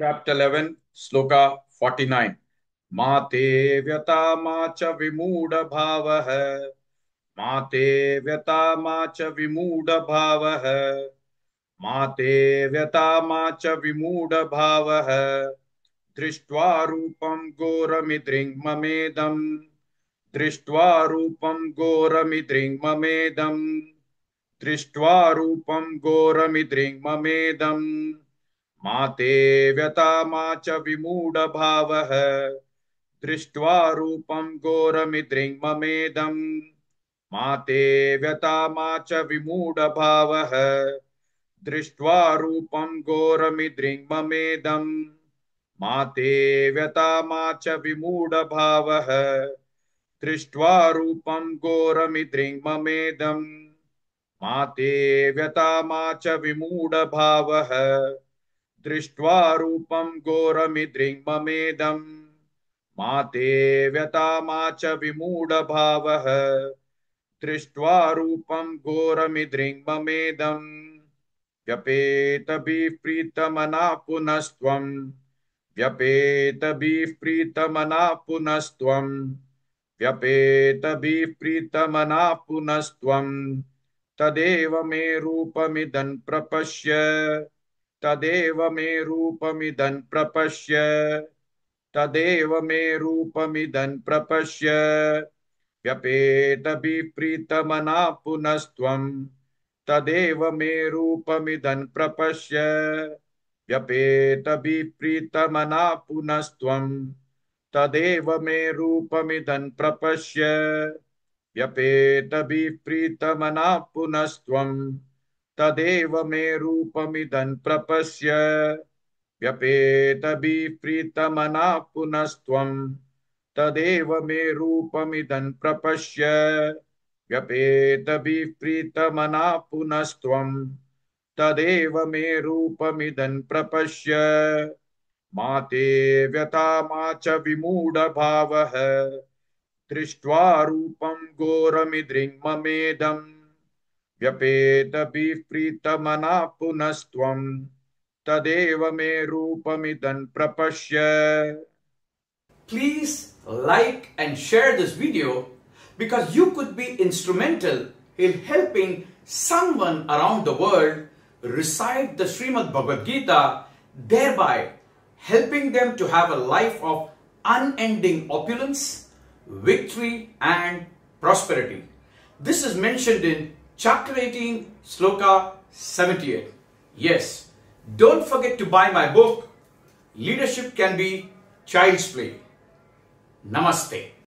Chapter 11, Sloka 49. Mate vyata macha vimudha bhavah. Mate vyata macha vimudha bhavah. Mate vyata macha vimudha bhavah. Drishtva rupam goramidringmamedam. Drishtva rupam goramidringmamedam. Drishtva rupam goramidringmamedam. माते व्यता मा च विमूढभावः दृष्ट्वा रूपं घोरमिदृङ्ममेदम् माते व्यता मा च विमूढभावः दृष्ट्वा रूपं घोरमिदृङ्ममेदम् माते व्यता मा च विमूढभावः दृष्ट्वा रूपं घोरमिदृङ्ममेदम् माते व्यता मा च विमूढभावः दृष्ट्वा रूपं घोरमिदृङ्ममेदम् माते व्यता मा च विमूढभावः दृष्ट्वा रूपं घोरमिदृङ्ममेदम् व्यपेतभिः प्रीतमना पुनस्त्वं व्यपेतभिः प्रीतमना पुनस्त्वं व्यपेतभिः प्रीतमना पुनस्त्वं तदेव मे रूपमिदं प्रपश्य तदेव मे रूपमिदं प्रपश्य तदेव मे रूपमिदं प्रपश्य व्यपेतभिः प्रीतमना पुनस्त्वं तदेव मे रूपमिदं प्रपश्य व्यपेतभिः प्रीतमना पुनस्त्वं तदेव मे रूपमिदं प्रपश्य व्यपेतभिः प्रीतमना पुनस्त्वं तदेव मे रूपमिदं प्रपश्य व्यपेतभिः प्रीतमना पुनस्त्वं तदेव मे रूपमिदं प्रपश्य व्यपेतभिः प्रीतमना पुनस्त्वं तदेव मे रूपमिदं प्रपश्य माते व्यथा मा च विमूढभावः दृष्ट्वा रूपं घोरमिदृङ्ममेदम् व्यपेतभिः प्रीतमना पुनस्त्वं तदेव मे रूपमिदं प्रपश्य. Please like and share this video because you could be instrumental in helping someone around the world recite the Srimad Bhagavad Gita, thereby helping them to have a life of unending opulence, victory and prosperity. This is mentioned in chapter 18, sloka 78. Yes, don't forget to buy my book, Leadership Can Be Child's Play. Namaste.